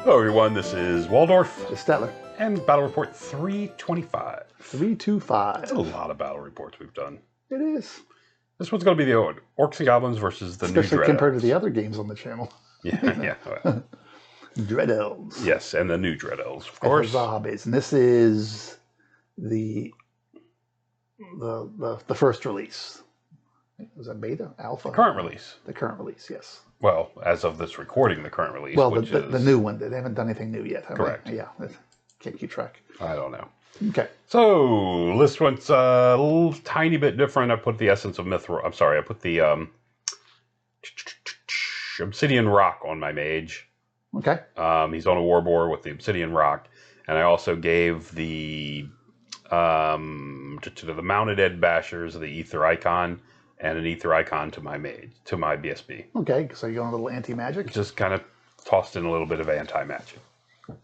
Hello everyone, this is Waldorf. It's Statler. And Battle Report 325. 325. That's a lot of battle reports we've done. It is. This one's going to be the Orcs and Goblins versus the new Dread Especially compared Elves. to the other games on the channel. Yeah. Well, Dread Elves. yes, and the new Dread Elves, of course. Zombies. And this is the first release. Was that beta? Alpha? The current release. The current release, yes. Well, as of this recording, the current release. Well, which the new one. They haven't done anything new yet. Correct. Yeah. Can't keep track. I don't know. Okay. So, this one's a little tiny bit different. I put the Essence of Mithril. I'm sorry, I put the Obsidian Rock on my mage. Okay. He's on a Warboar with the Obsidian Rock. And I also gave the the Mounted Ed Bashers the Ether Icon and an Ether Icon to my mage, to my BSB. Okay, so you're going a little anti-magic? Just kind of tossed in a little bit of anti-magic.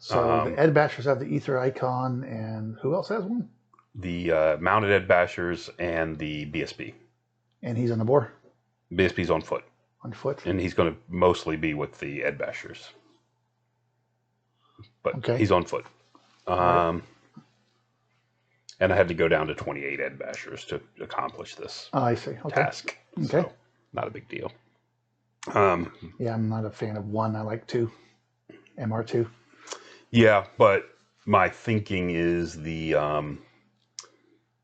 So the Ed Bashers have the Ether Icon, and who else has one? The Mounted Ed Bashers and the BSB. And he's on the boar? BSB's on foot. On foot? And he's going to mostly be with the Ed Bashers. But okay. He's on foot. Right. And I had to go down to 28 Ed Bashers to accomplish this I see. Okay. task. Okay. So, not a big deal. Yeah, I'm not a fan of one. I like two. MR2. Yeah, but my thinking is the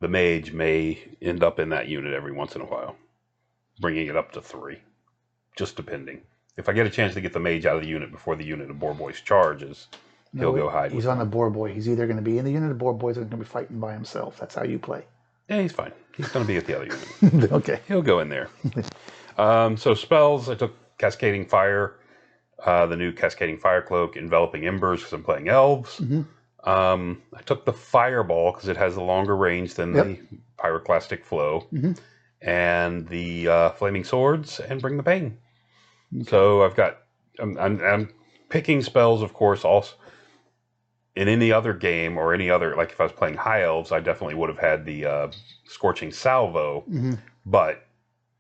mage may end up in that unit every once in a while, bringing it up to 3, just depending. If I get a chance to get the mage out of the unit before the unit of Boar Boys charges, he'll go hide. He's on a Boar Boy. He's either going to be in the unit of Boar Boys or going to be fighting by himself. That's how you play. Yeah, he's fine. He's going to be at the other unit. Okay. He'll go in there. So spells, I took Cascading Fire, the new Cascading Fire Cloak, Enveloping Embers because I'm playing Elves. Mm-hmm. I took the Fireball because it has a longer range than the Pyroclastic Flow. Mm-hmm. And the Flaming Swords and Bring the Pain. Okay. So I've got, I'm picking spells, of course, also. In any other game or any other, like if I was playing High Elves, I definitely would have had the Scorching Salvo, but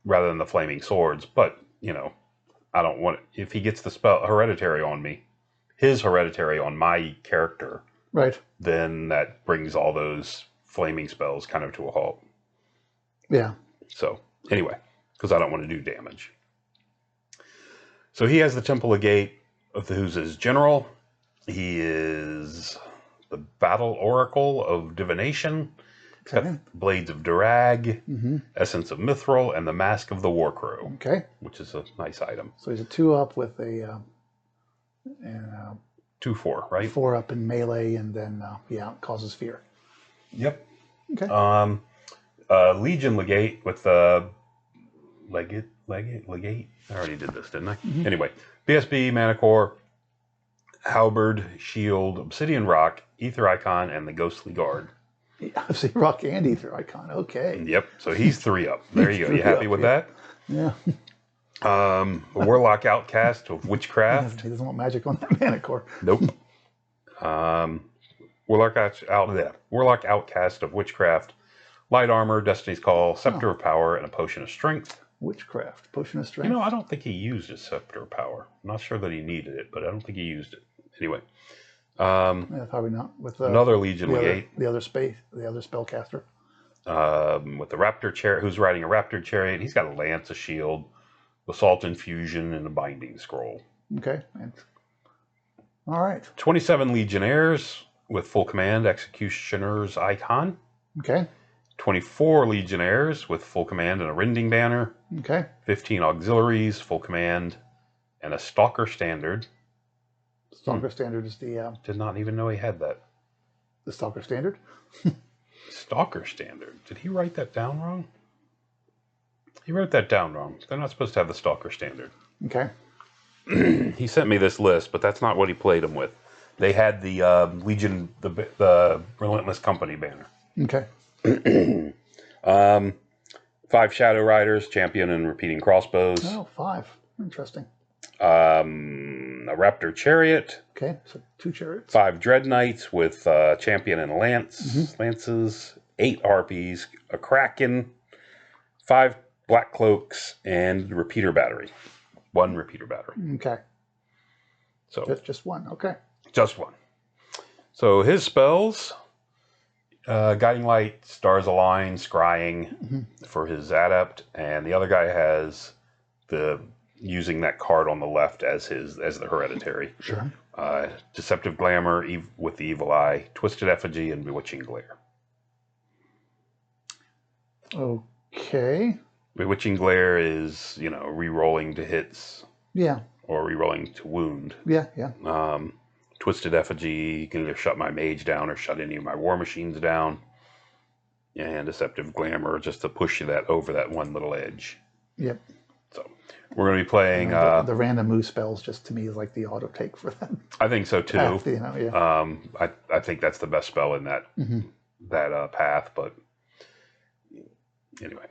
rather than the Flaming Swords. But, you know, I don't want, if he gets the spell Hereditary on me, his Hereditary on my character, right? Then that brings all those flaming spells kind of to a halt. Yeah. So, anyway, because I don't want to do damage. So he has the Temple of Gate, who's his general. He is the Battle Oracle of Divination, Blades of Durag, Essence of Mithril, and the Mask of the Warcrow. Okay. Which is a nice item. So he's a 2-up with a 2/4, right? 4-up in melee, and then causes fear. Yep. Okay. Legion Legate with Legate. I already did this, didn't I? Anyway, BSB, Mana Core, Halberd, Shield, Obsidian Rock, Ether Icon, and the Ghostly Guard. Obsidian Rock and Ether Icon. Okay. Yep. So he's 3-up. There you go. You happy with that? Yeah. Warlock Outcast of Witchcraft. He doesn't want magic on that Mana Core. Nope. Warlock Outcast of Witchcraft, Light Armor, Destiny's Call, Scepter of Power, and a Potion of Strength. Witchcraft, Potion of Strength. You know, I don't think he used his Scepter of Power. I'm not sure that he needed it, but I don't think he used it. Anyway. Yeah, probably not. With another Legion Legate. The other spellcaster. With the Raptor Chariot, who's riding a Raptor Chariot. He's got a Lance, a Shield, Assault Infusion, and a Binding Scroll. Okay. All right. 27 Legionnaires with full command, Executioner's Icon. Okay. 24 Legionnaires with full command and a Rending Banner. Okay. 15 Auxiliaries, full command, and a Stalker Standard. Stalker Standard is the... Did not even know he had that. The Stalker Standard? Stalker Standard. Did he write that down wrong? He wrote that down wrong. They're not supposed to have the Stalker Standard. Okay. He sent me this list, but that's not what he played them with. They had the Legion, the Relentless Company banner. Okay. 5 Shadow Riders, Champion and Repeating Crossbows. Oh, 5. Interesting. A Raptor Chariot. Okay, so 2 chariots. 5 Dread Knights with Champion and Lances. 8 Harpies. A Kraken. 5 Black Cloaks and Repeater Battery. 1 Repeater Battery. Okay. So Just 1. Okay. Just one. So his spells, Guiding Light, Stars Align, Scrying for his adept, and the other guy has the using that card on the left as the hereditary. Sure. Deceptive Glamour with the Evil Eye, Twisted Effigy, and Bewitching Glare. Okay. Bewitching Glare is, re-rolling to hits. Yeah. Or re-rolling to wound. Yeah, yeah. Twisted Effigy, you can either shut my mage down or shut any of my war machines down. And Deceptive Glamour, just to push you that over that one little edge. Yep. So we're going to be playing... the random move spells just to me is like the auto take for them. I think so too. Path, yeah. I think that's the best spell in that path, but anyway.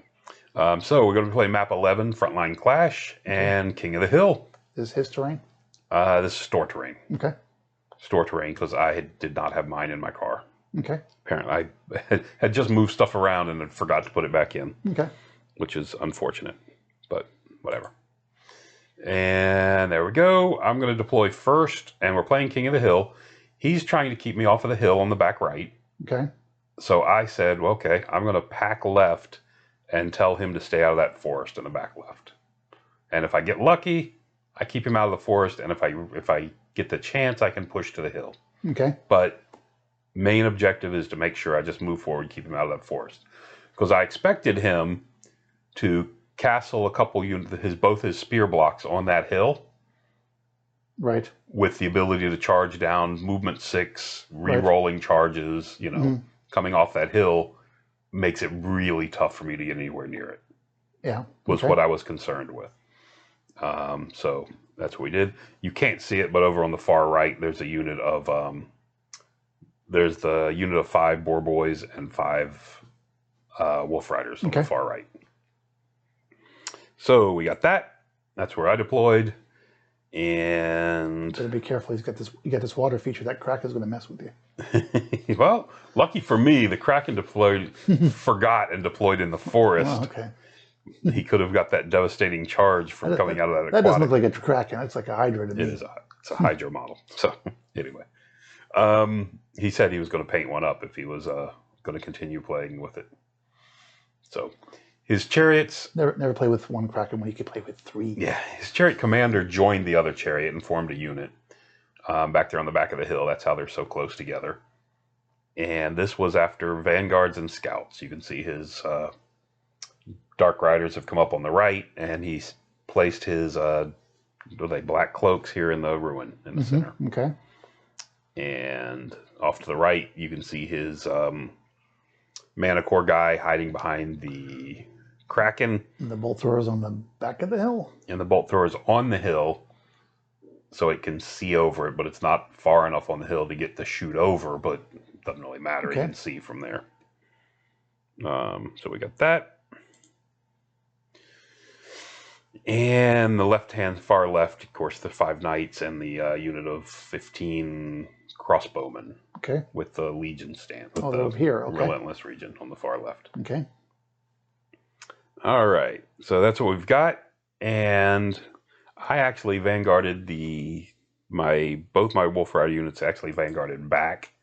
So we're going to play map 11, Frontline Clash, and King of the Hill. Is his terrain? This is store terrain. Okay. Store terrain, because I did not have mine in my car. Okay. Apparently, I had just moved stuff around and then forgot to put it back in. Okay. Which is unfortunate, but whatever. And there we go. I'm going to deploy first, and we're playing King of the Hill. He's trying to keep me off of the hill on the back right. Okay. So I said, well, okay, I'm going to pack left and tell him to stay out of that forest in the back left. And if I get lucky, I keep him out of the forest, and if I get the chance, I can push to the hill. Okay. But main objective is to make sure I just move forward, keep him out of that forest. Because I expected him to castle a couple both his spear blocks on that hill. Right. With the ability to charge down, movement 6, re-rolling charges, coming off that hill makes it really tough for me to get anywhere near it. Yeah. Was what I was concerned with. So that's what we did. You can't see it, but over on the far right, there's a unit of there's the unit of 5 boar boys and 5 wolf riders on the far right. So we got that. That's where I deployed. And better be careful. You got this water feature. That Kraken is going to mess with you. Well, lucky for me, the Kraken forgot and deployed in the forest. Oh, okay. He could have got that devastating charge from coming out of that aquatic. That doesn't look like a Kraken. It's like a Hydra to me. It's a Hydra model. So anyway, he said he was going to paint one up if he was going to continue playing with it. So his chariots... Never play with one Kraken when you could play with 3. Yeah, his chariot commander joined the other chariot and formed a unit back there on the back of the hill. That's how they're so close together. And this was after vanguards and scouts. You can see his Dark Riders have come up on the right, and he's placed his black cloaks here in the ruin in the center. Okay. And off to the right, you can see his Mana Core guy hiding behind the Kraken. And the bolt throwers on the back of the hill. And the bolt throwers on the hill, so it can see over it, but it's not far enough on the hill to get to shoot over, but it doesn't really matter. You can see from there. So we got that. And the far left, of course, the 5 knights and the unit of 15 crossbowmen. Okay. With the Legion stand. With over here. Okay. Relentless Region on the far left. Okay. All right. So that's what we've got. And I actually vanguarded both my Wolf Rider units actually vanguarded back,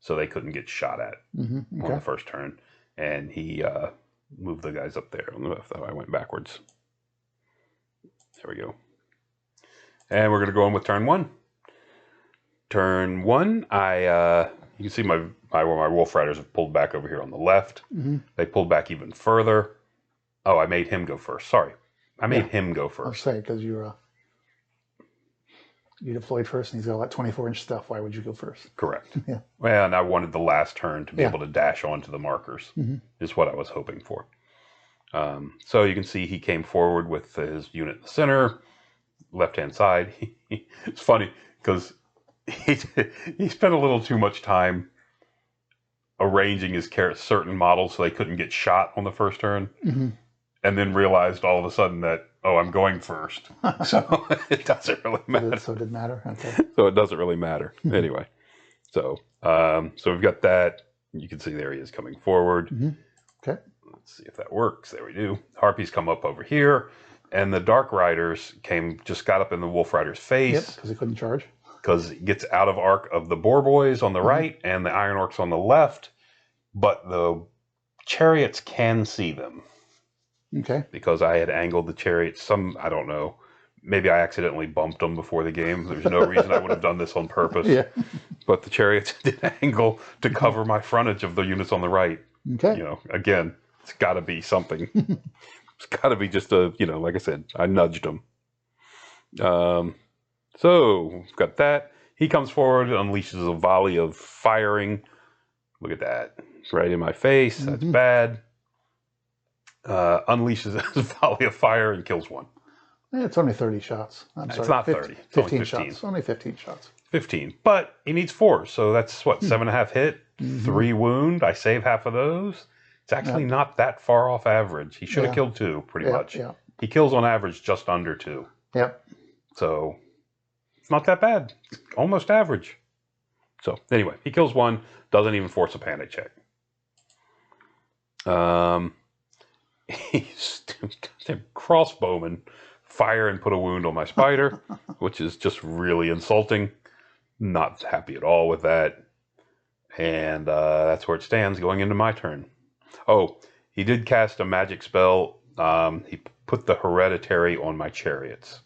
so they couldn't get shot at on the first turn. And he moved the guys up there on the left. I went backwards. There we go. And we're going to go on with turn 1. Turn 1, you can see where my Wolf Riders have pulled back over here on the left. They pulled back even further. Oh, I made him go first. Sorry. I made him go first. I'll say, because you deployed first, and he's got all that 24-inch stuff. Why would you go first? Correct. Yeah. Well, and I wanted the last turn to be able to dash onto the markers, is what I was hoping for. So you can see he came forward with his unit in the center, left-hand side. It's funny, because he spent a little too much time arranging his certain models so they couldn't get shot on the first turn, and then realized all of a sudden that, oh, I'm going first. So it doesn't really matter. So it didn't matter? Okay. So it doesn't really matter. Anyway, so we've got that. You can see there he is coming forward. Okay. Let's see if that works. There we do. Harpies come up over here, and the Dark Riders just got up in the Wolf Rider's face. Yep, because he couldn't charge. because it gets out of arc of the boar boys on the right and the iron orcs on the left, but the chariots can see them. Okay. Because I had angled the chariots. I don't know. Maybe I accidentally bumped them before the game. There's no reason I would have done this on purpose. Yeah. But the chariots did angle to cover my frontage of the units on the right. Okay. You know, again, it's got to be something. It's got to be just a, you know, like I said, I nudged them. So we've got that. He comes forward, unleashes a volley of firing. Look at that. It's right in my face. That's bad. Unleashes a volley of fire and kills one. It's only 30 shots. I'm sorry. It's not 30. It's 15 only 15. shots. Only 15 shots. 15. But he needs 4. So that's what, 7.5 hit, 3 wound. I save half of those. It's actually not that far off average. He should have killed 2, pretty much. Yeah. He kills on average just under 2. Yep. So it's not that bad. It's almost average. So anyway, he kills 1, doesn't even force a panic check. He's crossbowman, fire and put a wound on my spider, which is just really insulting. Not happy at all with that. And that's where it stands going into my turn. Oh, he did cast a magic spell. He put the hereditary on my chariots.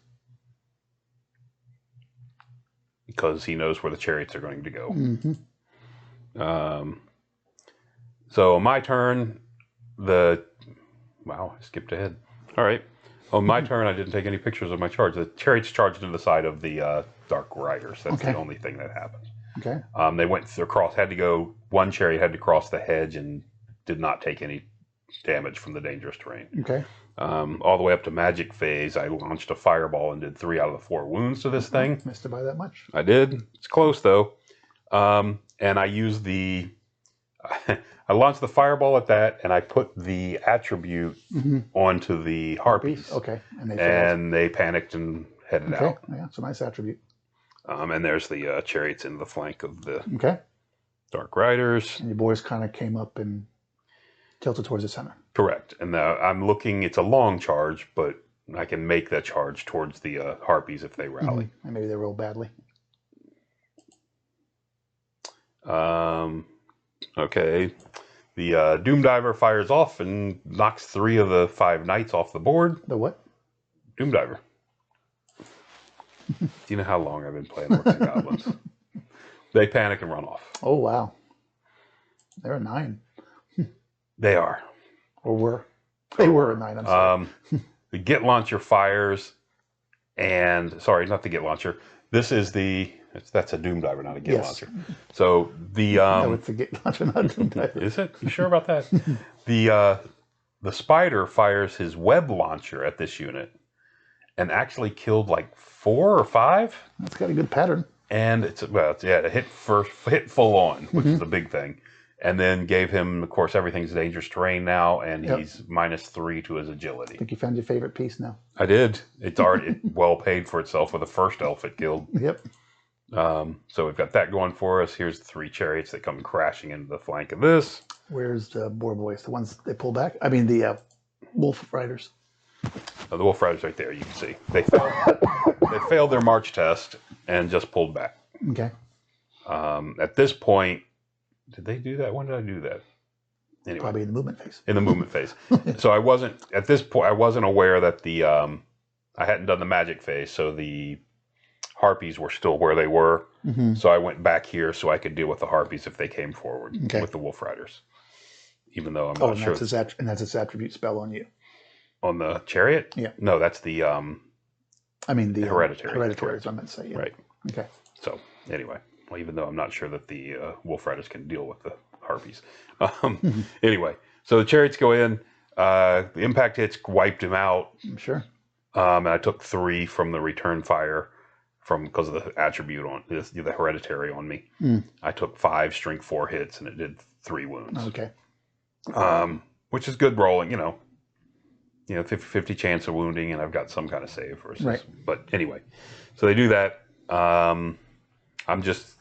Because he knows where the chariots are going to go. So on my turn, wow, I skipped ahead. All right. On my turn, I didn't take any pictures of my charge. The chariots charged into the side of the Dark Riders. That's the only thing that happened. Okay. They went across, one chariot had to cross the hedge and did not take any damage from the dangerous terrain. Okay. All the way up to magic phase, I launched a fireball and did 3 out of the 4 wounds to this thing. Missed it by that much. I did. It's close, though. And I used I launched the fireball at that, and I put the attribute onto the harpies. Okay. And they panicked and headed out. Yeah, it's a nice attribute. And there's the chariots in the flank of the Dark Riders. And your boys kind of came up and tilted towards the center. Correct. And I'm looking, it's a long charge, but I can make that charge towards the harpies if they rally. And maybe they roll badly. Okay. The Doom Diver fires off and knocks 3 of the 5 knights off the board. The what? Doom Diver. Do you know how long I've been playing Orcs and Goblins? They panic and run off. Oh, wow. They're a 9. They are. Or were. They were a 9, I'm sorry. The Git Launcher fires, and... Sorry, not the Git Launcher. This is the... That's a Doom Diver, not a Git Launcher. So the... no, it's a Git Launcher, not a Doom Diver. Is it? You sure about that? The Spider fires his Web Launcher at this unit and actually killed like 4 or 5. That's got a good pattern. And it hit full on, which is the big thing. And then gave him, of course, everything's dangerous terrain now, and he's -3 to his agility. I think you found your favorite piece now. I did. It's already well paid for itself with the first elf it killed. Yep. So we've got that going for us. Here's the 3 chariots that come crashing into the flank of this. Where's the boar boys? The ones they pull back? I mean, the wolf riders. The wolf riders right there, you can see. They failed their march test and just pulled back. Okay. At this point, did they do that? When did I do that? Anyway, probably in the movement phase. In the movement phase. So I wasn't, at this point, I wasn't aware that I hadn't done the magic phase, so the harpies were still where they were. So I went back here so I could deal with the harpies if they came forward with the wolf riders. Even though I'm not sure. And that's its attribute spell on you. On the chariot? Yeah. No, that's the I mean the hereditary. Hereditary is what I meant to say. Yeah. Right. Okay. So anyway, well, even though I'm not sure that the wolf riders can deal with the harpies. Anyway, so the chariots go in. The impact hits wiped him out. I'm sure. And I took 3 from the return fire because of the attribute on the hereditary on me. I took 5 strength 4 hits and it did 3 wounds. Okay. Which is good rolling, 50-50 chance of wounding, and I've got some kind of save versus. Right. But anyway, so they do that. I'm just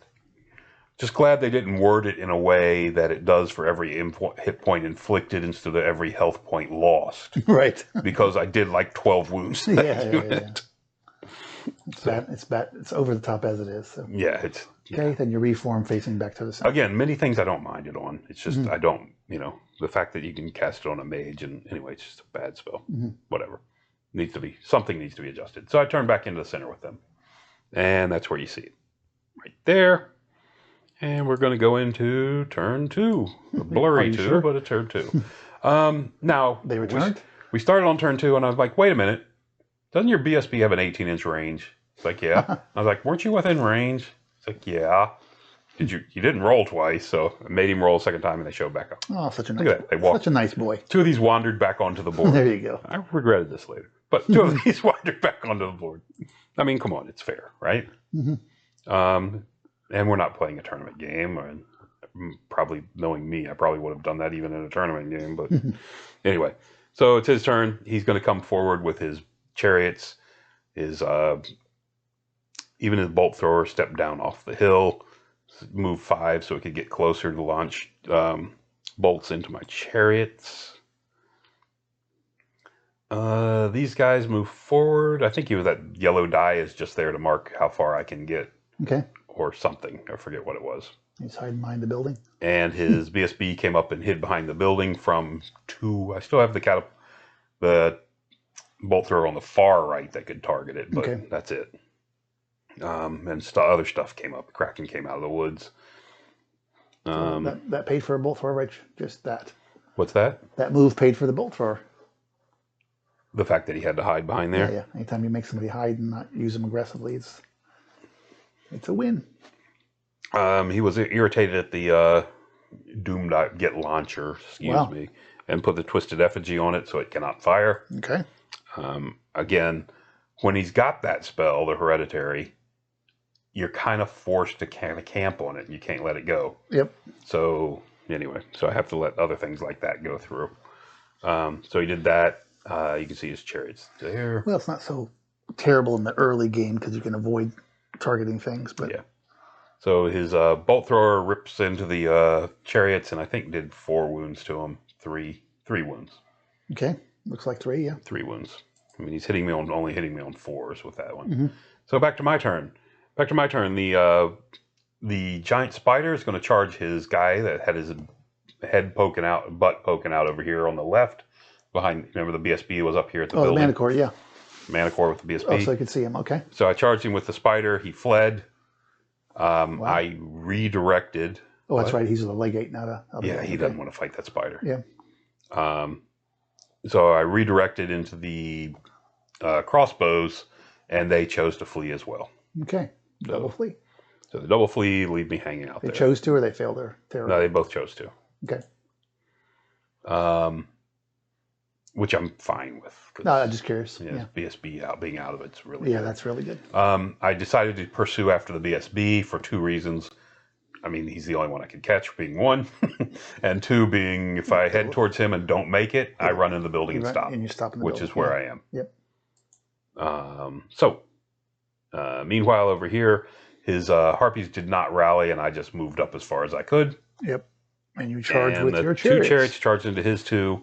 glad they didn't word it in a way that it does for every hit point inflicted instead of every health point lost. Right. Because I did like 12 wounds to that unit. It's bad. It's bad. It's over the top as it is. So. Yeah, it's okay. Then you reform facing back to the center. Again, many things I don't mind it on. It's just I don't, the fact that you can cast it on a mage, and anyway, it's just a bad spell. Whatever something needs to be adjusted. So I turn back into the center with them, and that's where you see it, right there. And we're going to go into turn 2, a blurry 2, sure? But a turn 2. Now they returned. We started on turn 2, and I was like, wait a minute, doesn't your BSB have an 18-inch range? It's like, yeah. I was like, weren't you within range? It's like, yeah. You didn't roll twice, so I made him roll a second time, and they showed back up. Oh, such a nice. Look at that. They walked. Such a nice boy. 2 of these wandered back onto the board. There you go. I regretted this later, but 2 of these wandered back onto the board. I mean, come on, it's fair, right? And we're not playing a tournament game, and probably knowing me, I probably would have done that even in a tournament game. But anyway, so it's his turn. He's going to come forward with his chariots, even his bolt thrower, step down off the hill, move 5 so it could get closer to launch bolts into my chariots. These guys move forward. I think that yellow die is just there to mark how far I can get. Okay. Or something. I forget what it was. He's hiding behind the building. And his BSB came up and hid behind the building from 2. I still have the bolt thrower on the far right that could target it, but that's it. And other stuff came up. Kraken came out of the woods. So that paid for a bolt thrower, right? Just that. What's that? That move paid for the bolt thrower. The fact that he had to hide behind there? Yeah. Anytime you make somebody hide and not use them aggressively, it's a win. He was irritated at the Doom.get launcher, excuse me, and put the Twisted Effigy on it so it cannot fire. Okay. Again, when he's got that spell, the Hereditary, you're kind of forced to kind of camp on it. You can't let it go. Yep. So anyway, I have to let other things like that go through. So he did that. You can see his chariots there. Well, it's not so terrible in the early game because you can avoid targeting things, but yeah. So his bolt thrower rips into the chariots, and I think did 4 wounds to him. 3 wounds. Okay, looks like 3. Yeah, 3 wounds. I mean, he's only hitting me on 4s with that one. So back to my turn. The giant spider is going to charge his guy that had his butt poking out over here on the left. Behind, remember the BSB was up here at the building. The Manicore, yeah. Manicore with the BSB. Oh, so I could see him. Okay. So I charged him with the spider. He fled. I redirected. Oh, that's right. He's a legate, not a. Yeah, he doesn't want to fight that spider. Yeah. So I redirected into the crossbows, and they chose to flee as well. Okay. Double flee. So the double flee leave me hanging out there. They chose to, or they failed their terror? No, they both chose to. Okay. Which I'm fine with. No, I'm just curious. Yeah. BSB being out of it's really good. That's really good. I decided to pursue after the BSB for 2 reasons. I mean, he's the only one I could catch, being 1. And 2 being, if I head towards him and don't make it, I run in the building and stop. And you stop in the which building. Is where I am. Yep. Meanwhile, over here, his harpies did not rally, and I just moved up as far as I could. Yep. And you charge with your chariots. 2 chariots charged into his 2.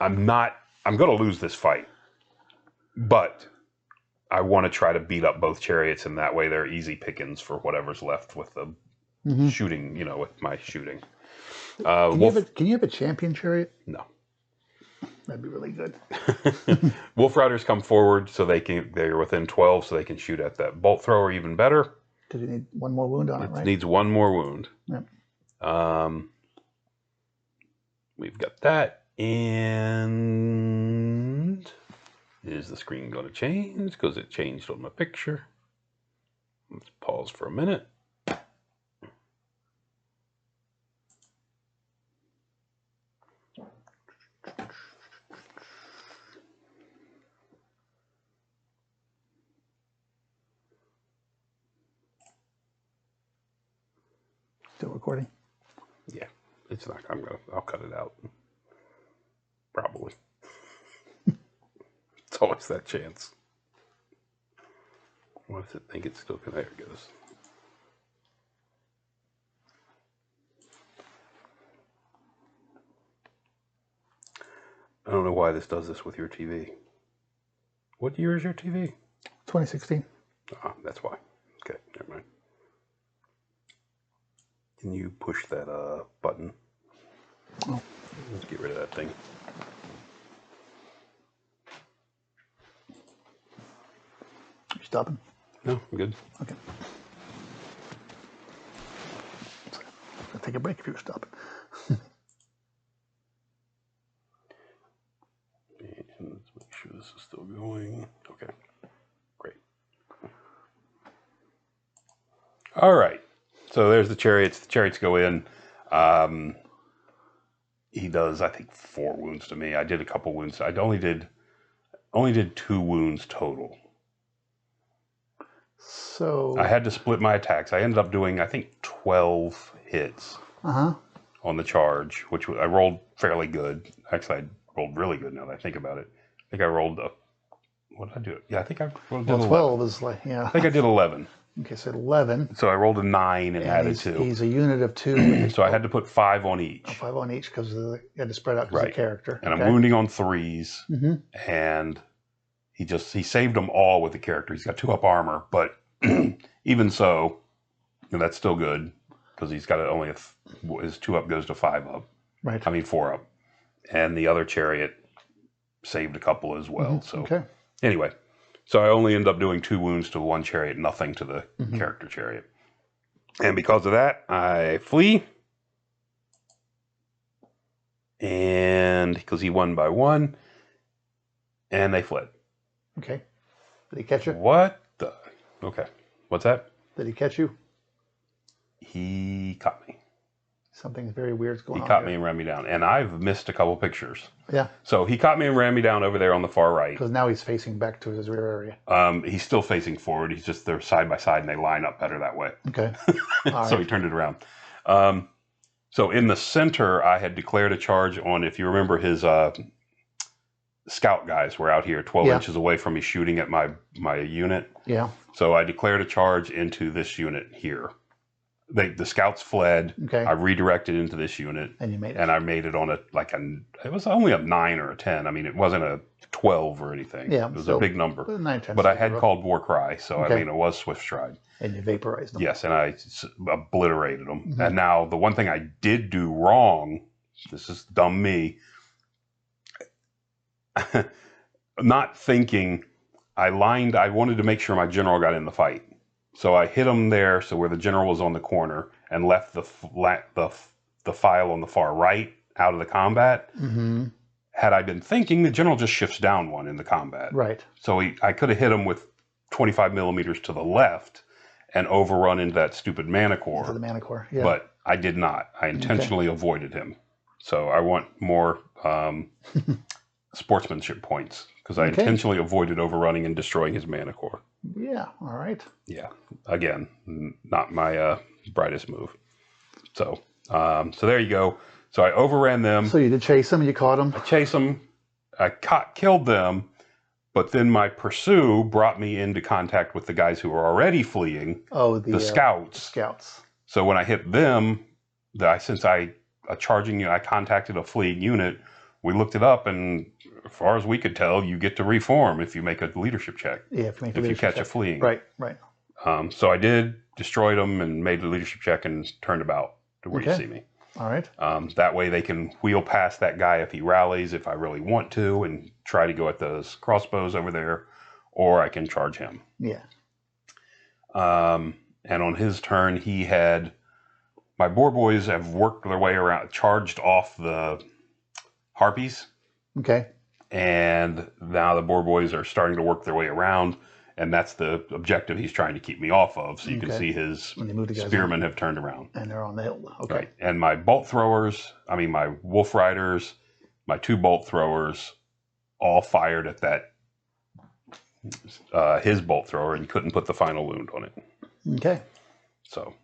I'm going to lose this fight, but I want to try to beat up both chariots, and that way they're easy pickings for whatever's left with the shooting, with my shooting. Can you have a champion chariot? No. That'd be really good. Wolf Riders come forward, so they're within 12, so they can shoot at that bolt thrower even better. Does it need 1 more wound on it, right? It needs 1 more wound. Yep. We've got that. And is the screen going to change? Because it changed on my picture. Let's pause for a minute. Still recording? Yeah, it's not. I'll cut it out. Probably. It's always that chance. What does it think it's still going to? There it goes. I don't know why this does this with your TV. What year is your TV? 2016. Ah, that's why. Okay, never mind. Can you push that button? Oh. Let's get rid of that thing. You stopping? No, I'm good. Okay. I'll take a break if you're stopping. And let's make sure this is still going. Okay, great. All right. So there's the chariots. The chariots go in. He does, I think, 4 wounds to me. I did a couple wounds. I only did 2 wounds total. So I had to split my attacks. I ended up doing, I think, 12 hits on the charge, which I rolled fairly good. Actually, I rolled really good now that I think about it. I think I rolled what did I do? Yeah, I think I rolled 12 is like, yeah. I think I did 11. Okay, so 11. So I rolled a 9 and added 2. He's a unit of 2. So I had to put 5 on each. 5 on each because you had to spread out because of the character. And I'm wounding on 3s. And he saved them all with the character. He's got 2 up armor, but even so, that's still good because he's got only his 2 up goes to 5 up. Right. I mean 4 up, and the other chariot saved a couple as well. So anyway, so I only end up doing 2 wounds to 1 chariot, nothing to the character chariot, and because of that, I flee, and because he won by 1, and they fled. Okay. Did he catch you? What the? Okay. What's that? Did he catch you? He caught me. Something very weird's going on. He caught me and ran me down. And I've missed a couple pictures. Yeah. So he caught me and ran me down over there on the far right. Because now he's facing back to his rear area. He's still facing forward. He's just, they're side by side and they line up better that way. Okay. So he turned it around. So in the center, I had declared a charge on, if you remember, his scout guys were out here 12 inches away from me shooting at my unit. Yeah. So I declared a charge into this unit here. The scouts fled. Okay. I redirected into this unit. And you made it. And I made it on it was only a 9 or a 10. I mean, it wasn't a 12 or anything. Yeah. It was a big number. 9, 10, but I had called War Cry, so I mean, it was Swift Stride. And you vaporized them. Yes, and I obliterated them. And now, the one thing I did do wrong, this is dumb me, not thinking, I wanted to make sure my general got in the fight. So I hit him there, so where the general was on the corner, and left the file on the far right out of the combat. Had I been thinking, the general just shifts down 1 in the combat. Right. So I could have hit him with 25 millimeters to the left and overrun into that stupid mana core. Into the mana core, yeah. But I did not. I intentionally avoided him. So I want more sportsmanship points because I intentionally avoided overrunning and destroying his mana core. Yeah, all right. Yeah, again, not my brightest move. So there you go. So I overran them. So you did chase them, you caught them. I chased them. I killed them, but then my pursue brought me into contact with the guys who were already fleeing. Oh, the scouts. Scouts. So when I hit them, since I contacted a fleeing unit. We looked it up, and as far as we could tell, you get to reform if you make a leadership check. Yeah, if you catch a fleeing. Right. So I did, destroyed them, and made the leadership check and turned about to where you see me. All right. That way they can wheel past that guy if he rallies, if I really want to, and try to go at those crossbows over there, or I can charge him. Yeah. And on his turn, he had... My boar boys have worked their way around, charged off the harpies. Okay. And now the boar boys are starting to work their way around, and that's the objective he's trying to keep me off of. So you can see his spearmen have turned around. And they're on the hill. Okay. Right. And my my wolf riders, my 2 bolt throwers, all fired at that his bolt thrower and couldn't put the final wound on it. Okay. So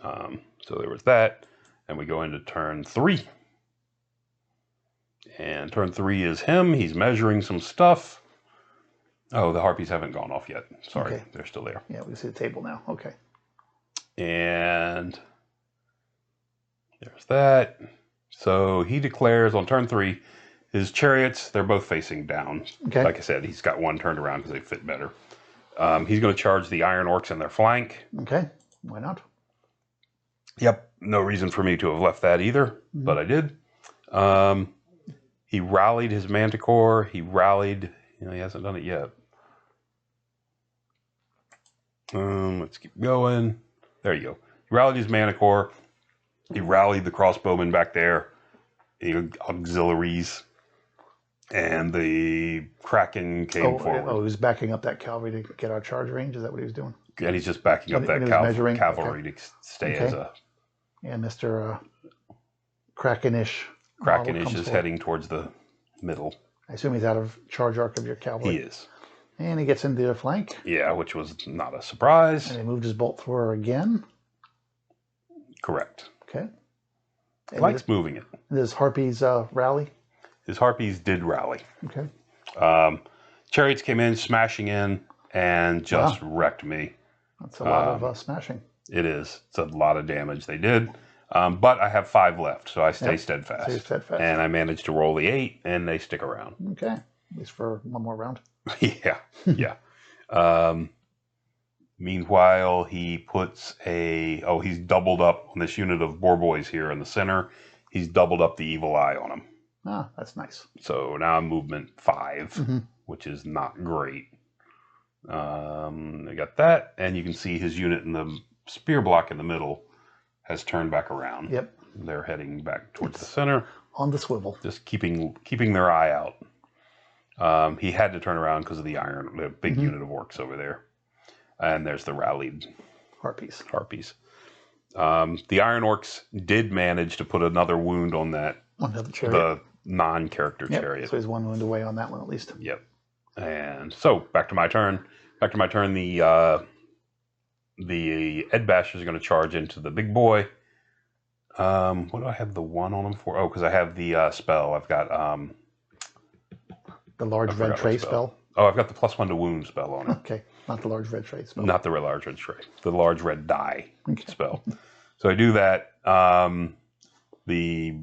there was that, and we go into turn 3. And turn 3 is him. He's measuring some stuff. Oh, the harpies haven't gone off yet. Sorry, they're still there. Yeah, we see the table now. Okay. And there's that. So he declares on turn 3, his chariots, they're both facing down. Okay. Like I said, he's got 1 turned around because they fit better. He's going to charge the Iron Orcs in their flank. Okay, why not? Yep, no reason for me to have left that either, but I did. He rallied his Manticore. He rallied... he hasn't done it yet. Let's keep going. There you go. He rallied his Manticore. He rallied the crossbowmen back there. The auxiliaries. And the Kraken came forward. Oh, he was backing up that cavalry to get our charge range? Is that what he was doing? And he's just backing up that cavalry to stay as a... Yeah, Mr. Krakenish. Krakenish is heading towards the middle. I assume he's out of charge arc of your cavalry. He is. And he gets into their flank. Yeah, which was not a surprise. And he moved his bolt thrower again. Correct. Okay. He likes moving it. Does Harpies rally? His Harpies did rally. Okay. Chariots came in, smashing in, and just wrecked me. That's a lot of smashing. It is. It's a lot of damage they did. But I have 5 left, so I stay steadfast. So you're steadfast. And I managed to roll the 8, and they stick around. Okay. At least for one more round. Yeah. Meanwhile, he puts he's doubled up on this unit of boar boys here in the center. He's doubled up the evil eye on him. Ah, that's nice. So now I'm movement 5, which is not great. I got that, and you can see his unit in the spear block in the middle has turned back around. Yep. They're heading back towards the center. On the swivel. Just keeping their eye out. He had to turn around because of the big unit of orcs over there. And there's the rallied Harpies. The Iron Orcs did manage to put another wound on that. Another chariot. The non-character chariot. So he's 1 wound away on that one at least. Yep. And so back to my turn. The Ed Bashers are going to charge into the big boy. What do I have the 1 on him for? Oh, because I have the spell. I've got the large red tray spell. Oh, I've got the +1 to wound spell on it. Okay, not the large red tray spell. Not the large red tray. The large red die spell. So I do that. The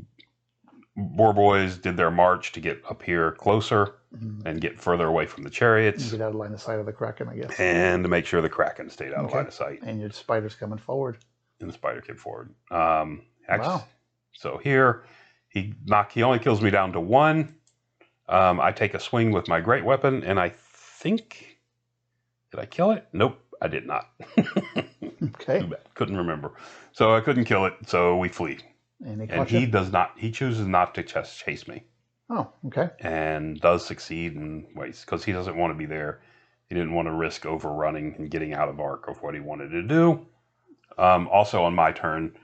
boar boys did their march to get up here closer and get further away from the chariots. Get out of line of sight of the Kraken, I guess. And to make sure the Kraken stayed out of line of sight. And your spider's coming forward. And the spider came forward. Wow. So here, he only kills me down to 1. I take a swing with my great weapon, and I think... Did I kill it? Nope, I did not. Okay. Too bad. Couldn't remember. So I couldn't kill it, so we flee. And he does not... He chooses not to chase me. Oh, okay. And does succeed in ways, because he doesn't want to be there. He didn't want to risk overrunning and getting out of arc of what he wanted to do. Also on my turn,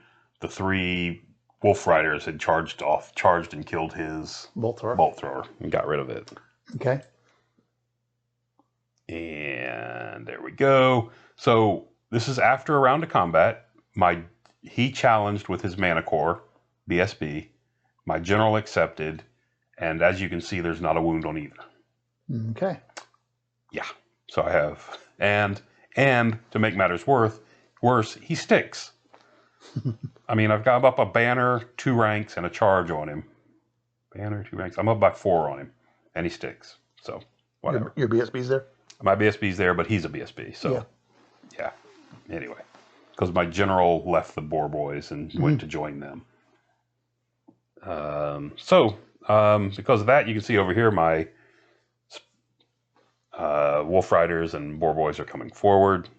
the 3 Wolf Riders had charged and killed his bolt thrower and got rid of it. Okay. And there we go. So this is after a round of combat. He challenged with his Manticore, BSB. My general accepted, and as you can see, there's not a wound on either. Okay. Yeah. So I have, and to make matters worse, he sticks. I mean, I've got up a banner, 2 ranks, and a charge on him. Banner, 2 ranks. I'm up by 4 on him, and he sticks. So whatever. Your BSB's there? My BSB's there, but he's a BSB. So yeah. Anyway, because my general left the boar boys and went to join them. Because of that, you can see over here my Wolf Riders and boar boys are coming forward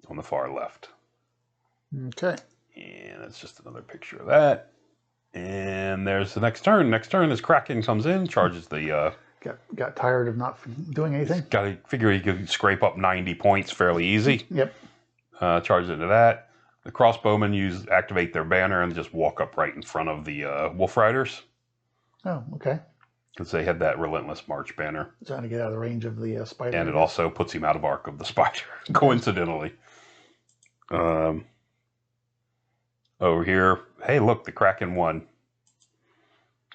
on the far left. Okay. And that's just another picture of that. And there's the next turn. Next turn is Kraken comes in, charges the... Got tired of not doing anything? Got to figure he could scrape up 90 points fairly easy. Yep. Charges into that. The crossbowmen activate their banner and just walk up right in front of the Wolf Riders. Oh, okay. Because they had that relentless march banner. Trying to get out of the range of the spider. And it also puts him out of arc of the spider, coincidentally. Over here, hey, look, the Kraken won.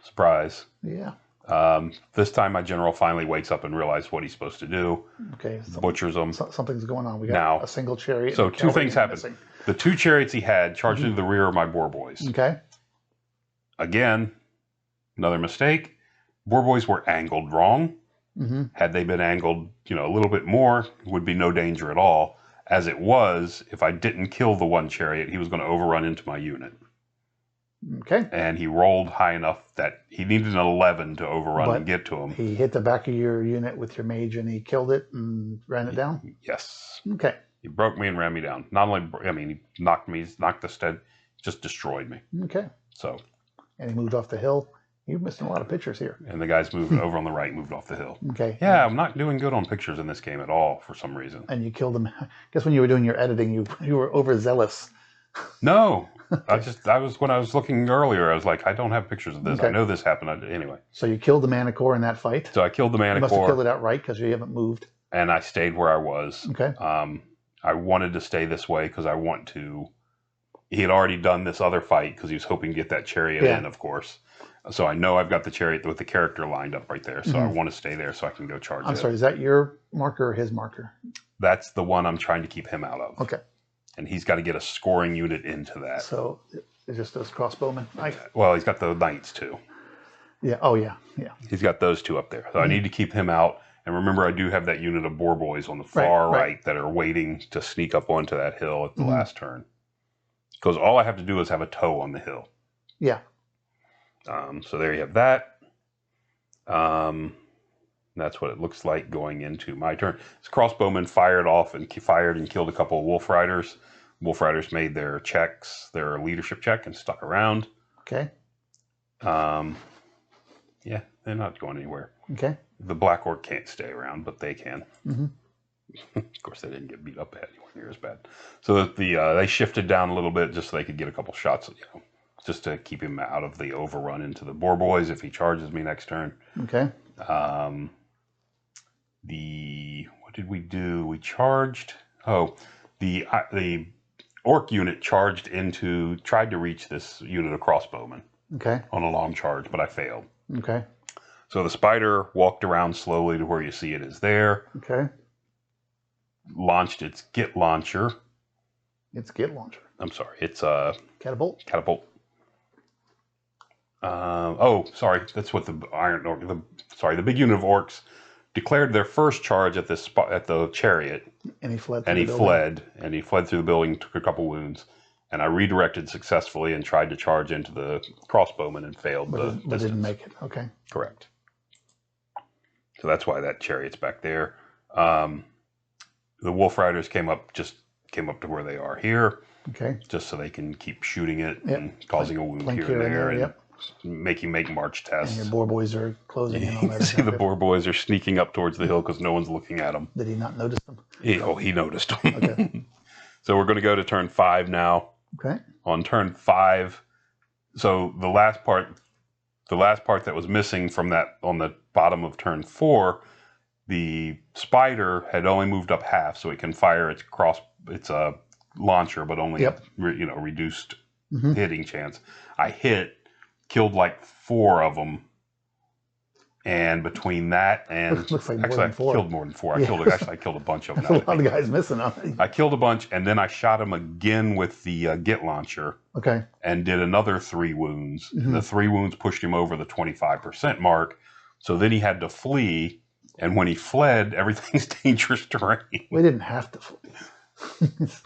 Surprise. Yeah. This time my general finally wakes up and realizes what he's supposed to do. Okay. Butchers them. Something's going on. We got a single chariot. So 2 things happened. The 2 chariots he had charged into the rear of my boar boys. Okay. Again, another mistake. Boar boys were angled wrong. Had they been angled, a little bit more, would be no danger at all. As it was, if I didn't kill the one chariot, he was going to overrun into my unit. Okay. And he rolled high enough that he needed an 11 to overrun and get to him. He hit the back of your unit with your mage and he killed it and ran it down? Yes. Okay. He broke me and ran me down. Not only, he knocked the stead, just destroyed me. Okay. So. And he moved off the hill. You're missing a lot of pictures here. And the guys moving over on the right moved off the hill. Okay. Yeah, I'm not doing good on pictures in this game at all for some reason. And you killed him. I guess when you were doing your editing, you were overzealous. No. When I was looking earlier, I was like, I don't have pictures of this. Okay. I know this happened anyway. So you killed the Manicore in that fight? So I killed the Manicore. You must have killed it outright because you haven't moved. And I stayed where I was. Okay. I wanted to stay this way because he had already done this other fight because he was hoping to get that chariot in, of course. So I know I've got the chariot with the character lined up right there. So I want to stay there so I can go charge it. I'm sorry, is that your marker or his marker? That's the one I'm trying to keep him out of. Okay. And he's got to get a scoring unit into that. So it's just those crossbowmen? Well, he's got the knights too. Yeah. Oh, yeah. Yeah. He's got those two up there. So I need to keep him out. And remember, I do have that unit of boar boys on the far right that are waiting to sneak up onto that hill at the last turn. Because all I have to do is have a toe on the hill. Yeah. So there you have that. That's what it looks like going into my turn. This crossbowman fired and killed a couple of wolf riders. Wolf riders made their leadership check and stuck around. Okay. Yeah, they're not going anywhere. Okay. The Black Orc can't stay around, but they can. Mm-hmm. Of course, they didn't get beat up anywhere near as bad. So they shifted down a little bit just so they could get a couple shots, just to keep him out of the overrun into the boar boys if he charges me next turn. Okay. What did we do? We charged. Oh, the orc unit tried to reach this unit of crossbowmen. Okay. On a long charge, but I failed. Okay. So the spider walked around slowly to where you see it is there. Okay. Launched its Git launcher. It's Git launcher. I'm sorry. It's catapult. Catapult. Sorry. That's what the big unit of orcs declared their first charge at the chariot. And he fled. And he fled through the building, took a couple wounds, and I redirected successfully and tried to charge into the crossbowman and failed. But didn't make it. Okay. Correct. So that's why that chariot's back there. The wolf riders came up to where they are here. Okay. Just so they can keep shooting it and causing a wound here and there. And make March tests. And your boar boys are closing in on that. See, the boar boys are sneaking up towards the hill because no one's looking at them. Did he not notice them? He noticed them. Okay. So we're going to go to turn 5 now. Okay. On turn 5, so the last part that was missing from that on the bottom of turn 4, the spider had only moved up half, so it can fire its launcher, but only reduced hitting chance. I killed like 4 of them, and between that and looks like actually I killed more than 4. I killed a bunch of them. A lot of guys missing on it. I killed a bunch, and then I shot him again with the Git launcher. Okay. And did another 3 wounds. Mm-hmm. The 3 wounds pushed him over the 25% mark. So then he had to flee. And when he fled, everything's dangerous terrain. We didn't have to flee.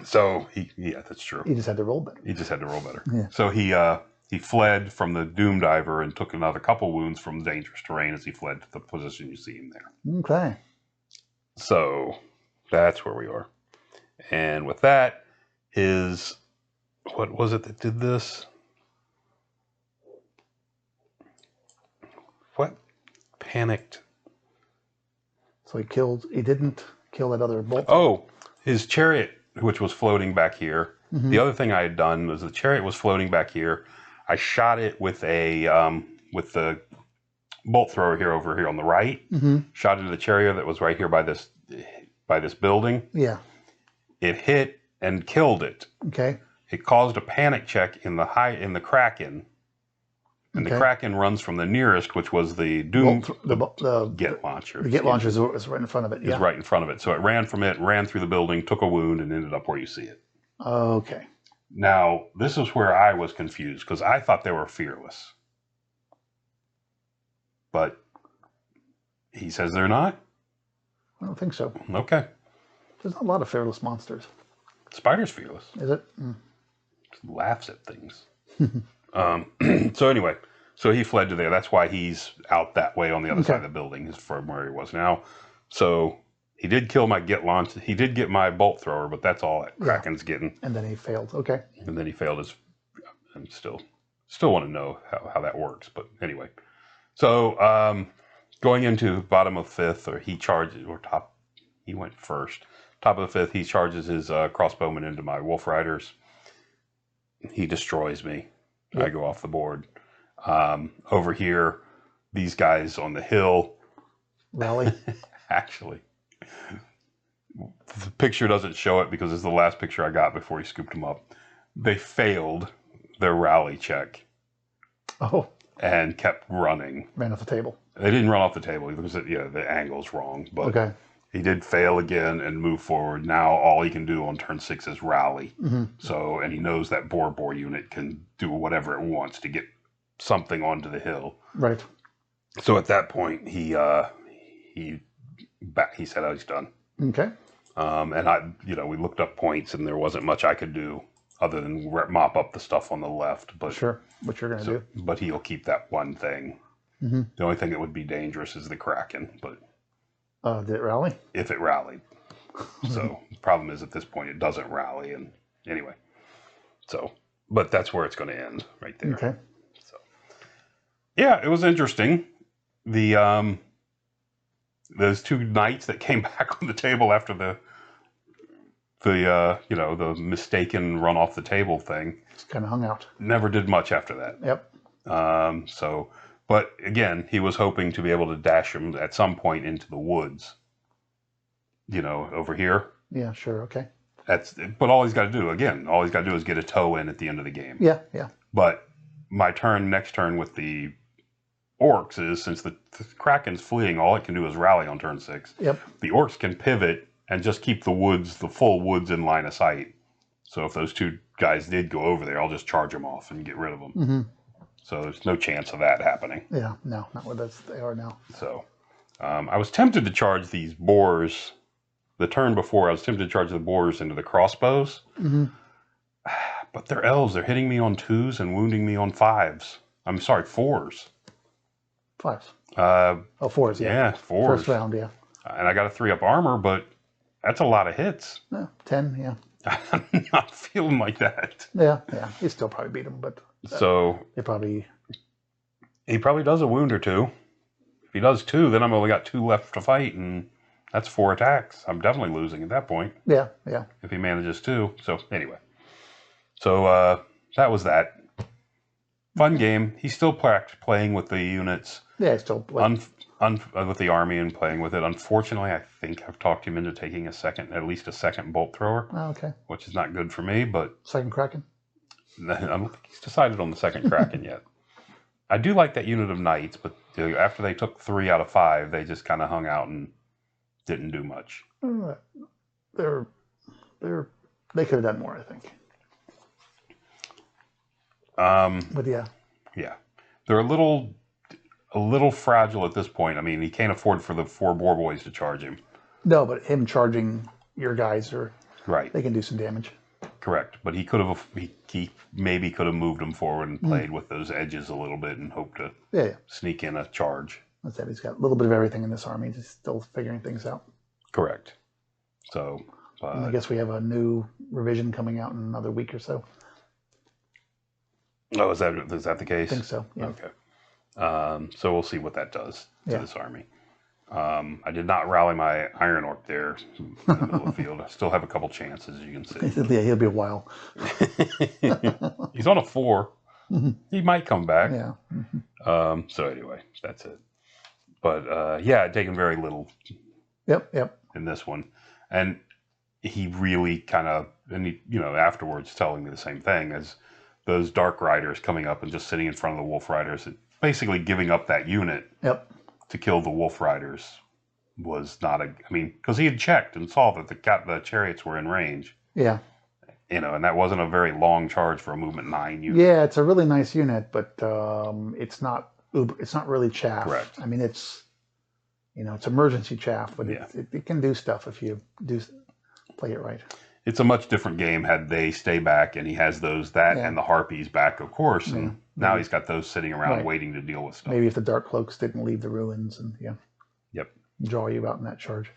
So that's true. He just had to roll better. Yeah. So he fled from the Doom Diver and took another couple wounds from the dangerous terrain as he fled to the position you see him there. Okay. So that's where we are. And with that, what was it that did this? What? Panicked. So he didn't kill that other bolt. Oh, his chariot, which was floating back here. Mm-hmm. The other thing I had done was the chariot was floating back here. I shot it with with the bolt thrower over here on the right. Mm-hmm. Shot it at the chariot that was right here by this building. Yeah. It hit and killed it. Okay. It caused a panic check in the Kraken. And the Kraken runs from the nearest, which was the Doom the Git launcher. The Git launcher is right in front of it. It's right in front of it. So it ran from it, ran through the building, took a wound, and ended up where you see it. Okay. Now, this is where I was confused, because I thought they were fearless. But He says they're not? I don't think so. Okay. There's not a lot of fearless monsters. Spider's fearless. Is it? Mm. Laughs at things. So anyway, so he fled to there. That's why he's out that way on the other side of the building, is from where he was now. So he did kill my get launch. He did get my bolt thrower, but that's all that Kraken's getting. And then he failed. Okay. And then he failed his. And still want to know how that works. But anyway, so going into bottom of fifth, or he charges, or top. He went first. Top of the fifth, he charges his crossbowman into my wolf riders. He destroys me. Yep. I go off the board. Over here, these guys on the hill. Rally. Actually, the picture doesn't show it because it's the last picture I got before he scooped them up. They failed their rally check. Oh. And kept running. Ran off the table. They didn't run off the table because the angle's wrong. But okay. He did fail again and move forward. Now all he can do on turn 6 is rally. Mm-hmm. So, and he knows that boar unit can do whatever it wants to get something onto the hill. Right. So at that point, he said, "Oh, he's done." Okay. And we looked up points, and there wasn't much I could do other than mop up the stuff on the left. But sure, what you're going to do. But he'll keep that one thing. Mm-hmm. The only thing that would be dangerous is the Kraken, but. Did it rally? If it rallied. So the problem is at this point it doesn't rally, and anyway. So, but that's where it's going to end right there. Okay. So, yeah, it was interesting. The those two knights that came back on the table after the mistaken run off the table thing. Just kind of hung out. Never did much after that. Yep. But again, he was hoping to be able to dash him at some point into the woods. Over here. Yeah, sure, okay. But all he's got to do is get a toe in at the end of the game. Yeah. But my next turn with the orcs is, since the Kraken's fleeing, all it can do is rally on turn 6. Yep. The orcs can pivot and just keep the full woods in line of sight. So if those two guys did go over there, I'll just charge them off and get rid of them. Mm-hmm. So there's no chance of that happening. Yeah, no, not what they are now. So I was tempted to charge these boars. The turn before, I was tempted to charge the boars into the crossbows. Mm-hmm. But they're elves. They're hitting me on 2s and wounding me on 5s. I'm sorry, 4s. 5s. 4s, yeah. Yeah, 4s. First round, yeah. And I got a 3-up armor, but that's a lot of hits. No, 10, yeah. I'm not feeling like that. Yeah. You still probably beat them, but... So he probably does a wound or 2. If he does 2, then I've only got 2 left to fight, and that's 4 attacks. I'm definitely losing at that point. Yeah. If he manages 2. So anyway, that was that. Fun game. He's still playing with the units. Yeah, he's still playing with the army and playing with it. Unfortunately, I think I've talked him into taking at least a second bolt thrower. Oh, okay. Which is not good for me, but second Kraken. I don't think he's decided on the second Kraken yet. I do like that unit of knights, but after they took 3 out of 5, they just kind of hung out and didn't do much. They could have done more, I think. But yeah, they're a little fragile at this point. I mean, he can't afford for the 4 boar boys to charge him. No, but him charging your guys right. They can do some damage. Correct, but he maybe could have moved them forward and played with those edges a little bit and hoped to sneak in a charge. That's it. He's got a little bit of everything in this army. He's still figuring things out. Correct. So I guess we have a new revision coming out in another week or so. Oh, is that the case? I think so. Yeah. Okay. So we'll see what that does to this army. I did not rally my Iron Orc there in the middle of the field. I still have a couple chances, as you can see. Yeah, he'll be a while. He's on a 4. Mm-hmm. He might come back. Yeah. Mm-hmm. So anyway, that's it. But I'd taken very little. Yep. In this one, and he really kind of, afterwards telling me the same thing as those Dark Riders coming up and just sitting in front of the Wolf Riders, basically giving up that unit. Yep. To kill the Wolf Riders was not because he had checked and saw that the chariots were in range. Yeah. And that wasn't a very long charge for a movement 9 unit. Yeah, it's a really nice unit, but it's not really chaff. Correct. I mean, it's it's emergency chaff, but Yeah. it can do stuff if you do play it right. It's a much different game had they stay back, and he has and the harpies back, of course, and now he's got those sitting around waiting to deal with stuff. Maybe if the Dark Cloaks didn't leave the ruins and Yep, draw you out in that charge.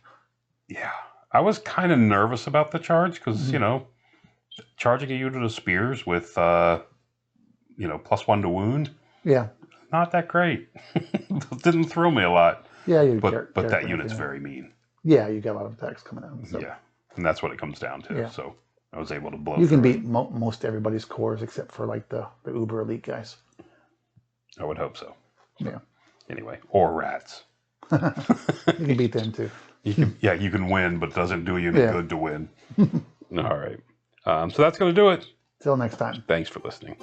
Yeah, I was kind of nervous about the charge because charging you to the spears with +1 to wound. Yeah, not that great. Didn't thrill me a lot. Yeah, but that unit's very mean. Yeah, you got a lot of attacks coming out. So. Yeah, and that's what it comes down to. Yeah. So I was able to blow. You can beat most everybody's cores except for like the uber elite guys. I would hope so. Yeah. Anyway, or rats. You can beat them too. You can win, but it doesn't do you any good to win. All right. So that's going to do it. Till next time. Thanks for listening.